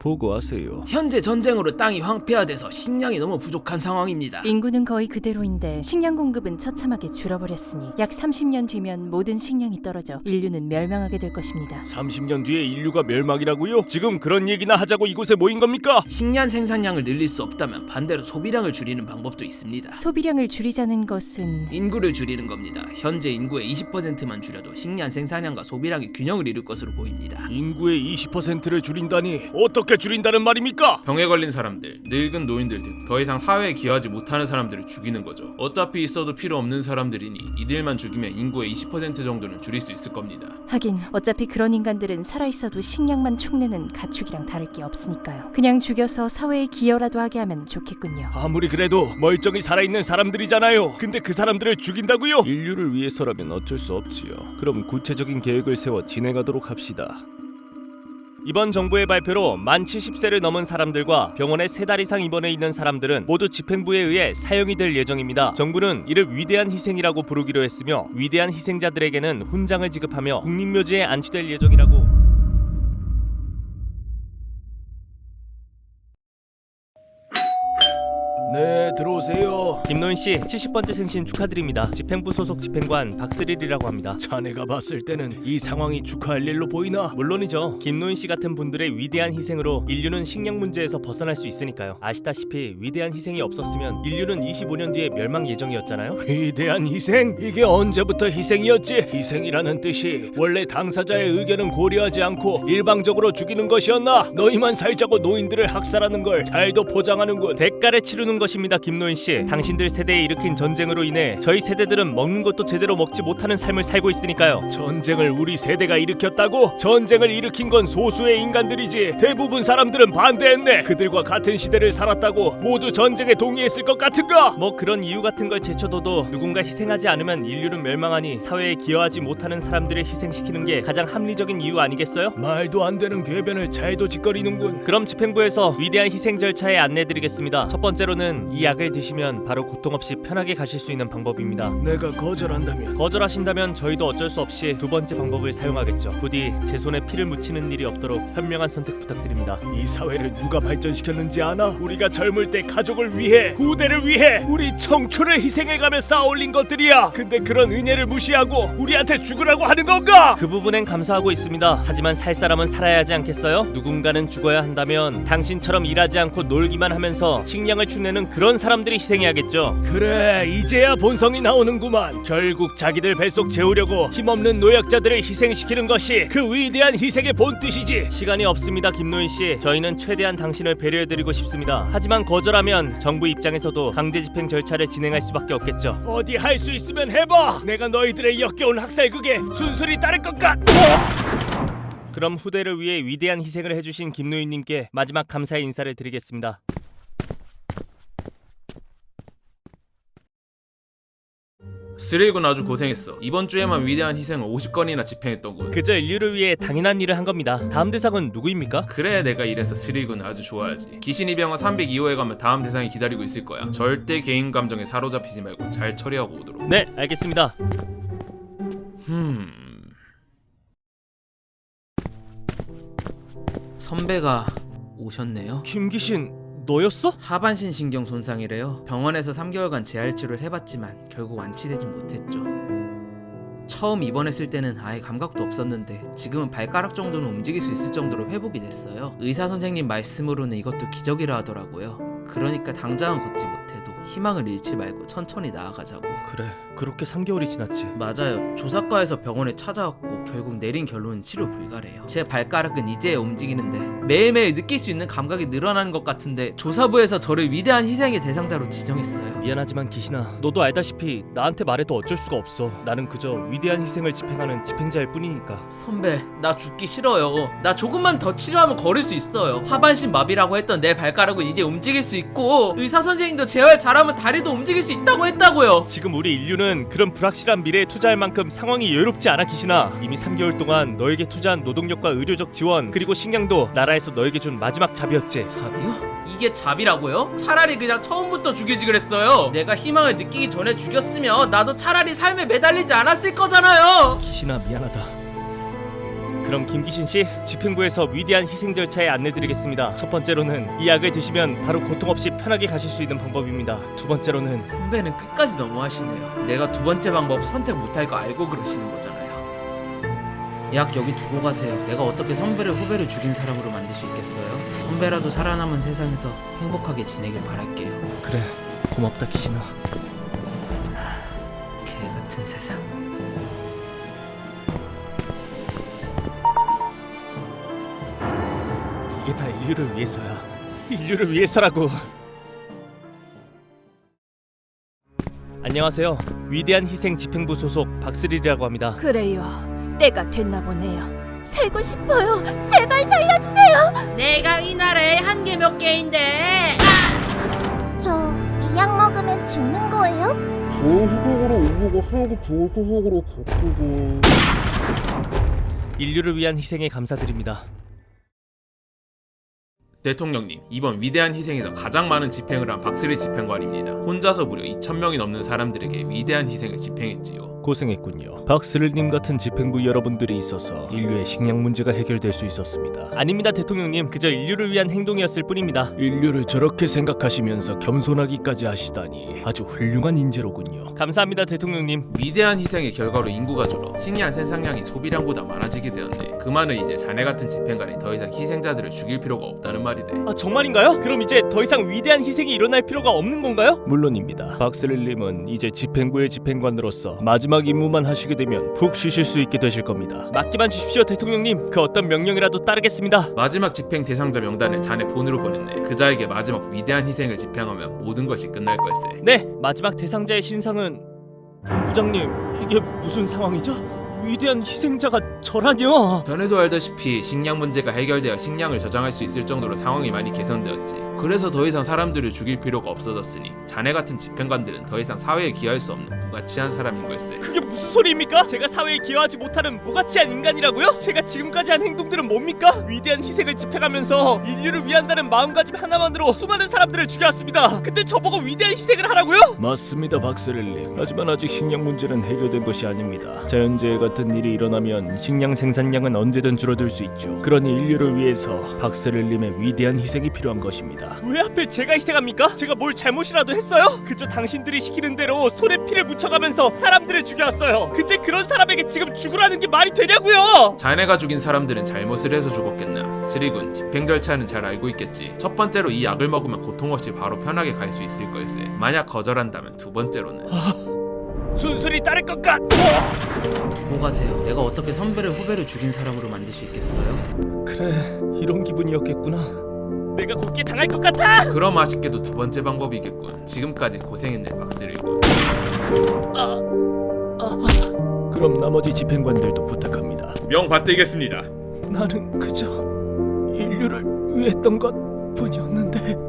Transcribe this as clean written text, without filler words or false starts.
보고하세요. 현재 전쟁으로 땅이 황폐화돼서 식량이 너무 부족한 상황입니다. 인구는 거의 그대로인데 식량 공급은 처참하게 줄어버렸으니 약 30년 뒤면 모든 식량이 떨어져 인류는 멸망하게 될 것입니다. 30년 뒤에 인류가 멸망이라고요? 지금 그런 얘기나 하자고 이곳에 모인 겁니까? 식량 생산량을 늘릴 수 없다면 반대로 소비량을 줄이는 방법도 있습니다. 소비량을 줄이자는 것은 인구를 줄이는 겁니다. 현재 인구의 20%만 줄여도 식량 생산량과 소비량이 균형을 이룰 것으로 보입니다. 인구의 20%를 줄인다니 어떻게 줄인다는 말입니까? 병에 걸린 사람들, 늙은 노인들 등 더 이상 사회에 기여하지 못하는 사람들을 죽이는 거죠. 어차피 있어도 필요 없는 사람들이니 이들만 죽이면 인구의 20% 정도는 줄일 수 있을 겁니다. 하긴 어차피 그런 인간들은 살아있어도 식량만 축내는 가축이랑 다를 게 없으니까요. 그냥 죽여서 사회에 기여라도 하게 하면 좋겠군요. 아무리 그래도 멀쩡히 살아있는 사람들이잖아요. 근데 그 사람들을 죽인다고요? 인류를 위해서라면 어쩔 수 없지요. 그럼 구체적인 계획을 세워 진행하도록 합시다. 이번 정부의 발표로 만 70세를 넘은 사람들과 병원에 3달 이상 입원해 있는 사람들은 모두 집행부에 의해 사형이 될 예정입니다. 정부는 이를 위대한 희생이라고 부르기로 했으며 위대한 희생자들에게는 훈장을 지급하며 국립묘지에 안치될 예정이라고. 네, 들어오세요. 김노인 씨, 70번째 생신 축하드립니다. 집행부 소속 집행관 박스릴이라고 합니다. 자네가 봤을 때는 이 상황이 축하할 일로 보이나? 물론이죠. 김노인 씨 같은 분들의 위대한 희생으로 인류는 식량 문제에서 벗어날 수 있으니까요. 아시다시피 위대한 희생이 없었으면 인류는 25년 뒤에 멸망 예정이었잖아요. 위대한 희생? 이게 언제부터 희생이었지? 희생이라는 뜻이 원래 당사자의 의견은 고려하지 않고 일방적으로 죽이는 것이었나? 너희만 살자고 노인들을 학살하는 걸 잘도 포장하는군. 대가를 치르는 것입니다. 김노인 씨, 당신들 세대에 일으킨 전쟁으로 인해 저희 세대들은 먹는 것도 제대로 먹지 못하는 삶을 살고 있으니까요. 전쟁을 우리 세대가 일으켰다고? 전쟁을 일으킨 건 소수의 인간들이지 대부분 사람들은 반대했네. 그들과 같은 시대를 살았다고 모두 전쟁에 동의했을 것 같은가? 뭐 그런 이유 같은 걸 제쳐둬도 누군가 희생하지 않으면 인류는 멸망하니 사회에 기여하지 못하는 사람들을 희생시키는 게 가장 합리적인 이유 아니겠어요? 말도 안 되는 궤변을 잘도 짓거리는군. 그럼 집행부에서 위대한 희생 절차에 안내드리겠습니다. 첫 번째로는 이 약을 드시면 바로 고통 없이 편하게 가실 수 있는 방법입니다. 내가 거절한다면? 거절하신다면 저희도 어쩔 수 없이 두 번째 방법을 사용하겠죠. 부디 제 손에 피를 묻히는 일이 없도록 현명한 선택 부탁드립니다. 이 사회를 누가 발전시켰는지 아나? 우리가 젊을 때 가족을 위해, 후대를 위해 우리 청춘을 희생해가며 쌓아올린 것들이야. 근데 그런 은혜를 무시하고 우리한테 죽으라고 하는 건가? 그 부분엔 감사하고 있습니다. 하지만 살 사람은 살아야 하지 않겠어요? 누군가는 죽어야 한다면 당신처럼 일하지 않고 놀기만 하면서 식량을 축내는 그런 사람들이 희생해야겠죠. 그래, 이제야 본성이 나오는구만. 결국 자기들 뱃속 채우려고 힘없는 노약자들을 희생시키는 것이 그 위대한 희생의 본뜻이지. 시간이 없습니다, 김노인 씨. 저희는 최대한 당신을 배려해드리고 싶습니다. 하지만 거절하면 정부 입장에서도 강제 집행 절차를 진행할 수밖에 없겠죠. 어디 할 수 있으면 해봐. 내가 너희들의 역겨운 학살극에 순순히 따를 것 그럼 후대를 위해 위대한 희생을 해주신 김노인님께 마지막 감사의 인사를 드리겠습니다. 스릴군 아주 고생했어. 이번 주에만 위대한 희생을 50건이나 집행했더군. 그저 인류를 위해 당연한 일을 한 겁니다. 다음 대상은 누구입니까? 그래, 내가 이래서 스릴군 아주 좋아하지. 귀신이 병원 302호에 가면 다음 대상이 기다리고 있을 거야. 절대 개인 감정에 사로잡히지 말고 잘 처리하고 오도록. 네, 알겠습니다. 선배가 오셨네요. 김귀신, 너였어? 하반신 신경 손상이래요. 병원에서 3개월간 재활치료를 해봤지만 결국 완치되진 못했죠. 처음 입원했을 때는 아예 감각도 없었는데 지금은 발가락 정도는 움직일 수 있을 정도로 회복이 됐어요. 의사 선생님 말씀으로는 이것도 기적이라 하더라고요. 그러니까 당장은 걷지 못해도 희망을 잃지 말고 천천히 나아가자고. 그래, 그렇게 3개월이 지났지. 맞아요. 조사과에서 병원에 찾아왔고 결국 내린 결론은 치료 불가래요. 제 발가락은 이제야 움직이는데 매일매일 느낄 수 있는 감각이 늘어나는 것 같은데 조사부에서 저를 위대한 희생의 대상자로 지정했어요. 미안하지만 귀신아, 너도 알다시피 나한테 말해도 어쩔 수가 없어. 나는 그저 위대한 희생을 집행하는 집행자일 뿐이니까. 선배, 나 죽기 싫어요. 나 조금만 더 치료하면 걸을 수 있어요. 하반신 마비라고 했던 내 발가락은 이제 움직일 수 있고 의사 선생님도 재활 잘하면 다리도 움직일 수 있다고 했다고요. 지금 우리 인류는 그런 불확실한 미래에 투자할 만큼 상황이 여유롭지 않아, 귀신아. 이미 3개월 동안 너에게 투자한 노동력과 의료적 지원, 그리고 식량도 나라에서 너에게 준 마지막 잡이었지. 잡이요? 이게 잡이라고요? 차라리 그냥 처음부터 죽이지 그랬어요. 내가 희망을 느끼기 전에 죽였으면 나도 차라리 삶에 매달리지 않았을 거잖아요. 귀신아, 미안하다. 그럼 김기신 씨, 집행부에서 위대한 희생 절차에 안내드리겠습니다. 첫 번째로는 이 약을 드시면 바로 고통 없이 편하게 가실 수 있는 방법입니다. 두 번째로는 선배는 끝까지 너무하시네요. 내가 두 번째 방법 선택 못할 거 알고 그러시는 거잖아요. 약 여기 두고 가세요. 내가 어떻게 선배를 후배를 죽인 사람으로 만들 수 있겠어요? 선배라도 살아남은 세상에서 행복하게 지내길 바랄게요. 그래, 고맙다 기신아. 개 같은 세상. 이게 다 인류를 위해서야. 인류를 위해서라고. 안녕하세요. 위대한 희생 집행부 소속 박스릴이라고 합니다. 그래요. 때가 됐나 보네요. 살고 싶어요. 제발 살려주세요. 내가 이 나라에 한 개 몇 개인데. 저 이 약 먹으면 죽는 거예요? 좋은 희생으로 인류가 살기 좋은 희생으로 바꾸고 인류를 위한 희생에 감사드립니다. 대통령님, 이번 위대한 희생에서 가장 많은 집행을 한 박스릴 집행관입니다. 혼자서 무려 2,000명이 넘는 사람들에게 위대한 희생을 집행했지요. 고생했군요. 박스릴님 같은 집행부 여러분들이 있어서 인류의 식량 문제가 해결될 수 있었습니다. 아닙니다, 대통령님. 그저 인류를 위한 행동이었을 뿐입니다. 인류를 저렇게 생각하시면서 겸손하기까지 하시다니 아주 훌륭한 인재로군요. 감사합니다, 대통령님. 위대한 희생의 결과로 인구가 줄어 식량 생산량이 소비량보다 많아지게 되었네. 그 말은 이제 자네 같은 집행관이 더 이상 희생자들을 죽일 필요가 없다는 말이네. 아, 정말인가요? 그럼 이제 더 이상 위대한 희생이 일어날 필요가 없는 건가요? 물론입니다. 박스릴님은 이제 집행부의 집행관으로서 마지막 임무만 하시게 되면 푹 쉬실 수 있게 되실 겁니다. 맡기만 주십시오, 대통령님. 그 어떤 명령이라도 따르겠습니다. 마지막 집행 대상자 명단을 자네 폰으로 보냈네. 그자에게 마지막 위대한 희생을 집행하면 모든 것이 끝날 걸세. 네, 마지막 대상자의 신상은 부장님, 이게 무슨 상황이죠? 위대한 희생자가 저라뇨. 전에도 알다시피 식량 문제가 해결되어 식량을 저장할 수 있을 정도로 상황이 많이 개선되었지. 그래서 더 이상 사람들을 죽일 필요가 없어졌으니 자네 같은 집행관들은 더 이상 사회에 기여할 수 없는 무가치한 사람인 걸세. 그게 무슨 소리입니까? 제가 사회에 기여하지 못하는 무가치한 인간이라고요? 제가 지금까지 한 행동들은 뭡니까? 위대한 희생을 집행하면서 인류를 위한다는 마음가짐 하나만으로 수많은 사람들을 죽여왔습니다. 근데 저보고 위대한 희생을 하라고요? 맞습니다, 박스릴님. 하지만 아직 식량 문제는 해결된 것이 아닙니다. 자연재해 같은 일이 일어나면 식량 생산량은 언제든 줄어들 수 있죠. 그러니 인류를 위해서 박스릴님의 위대한 희생이 필요한 것입니다. 왜 하필 제가 희생합니까? 제가 뭘 잘못이라도 했어요? 그저 당신들이 시키는 대로 손에 피를 묻혀가면서 사람들을 죽여왔어요. 근데 그런 사람에게 지금 죽으라는 게 말이 되냐고요? 자네가 죽인 사람들은 잘못을 해서 죽었겠나. 스리군, 집행 절차는 잘 알고 있겠지. 첫 번째로 이 약을 먹으면 고통 없이 바로 편하게 갈 수 있을 걸세. 만약 거절한다면 두 번째로는 순순히 따를 것 같... 두고 가세요. 내가 어떻게 선배를 후배를 죽인 사람으로 만들 수 있겠어요? 그래, 이런 기분이었겠구나. 내가 곱게 당할 것 같아. 그럼 아쉽게도 두 번째 방법이겠군. 지금까지 고생했네, 박스릴군. 그럼 나머지 집행관들도 부탁합니다. 명 받들겠습니다. 나는 그저 인류를 위했던 것 뿐이었는데.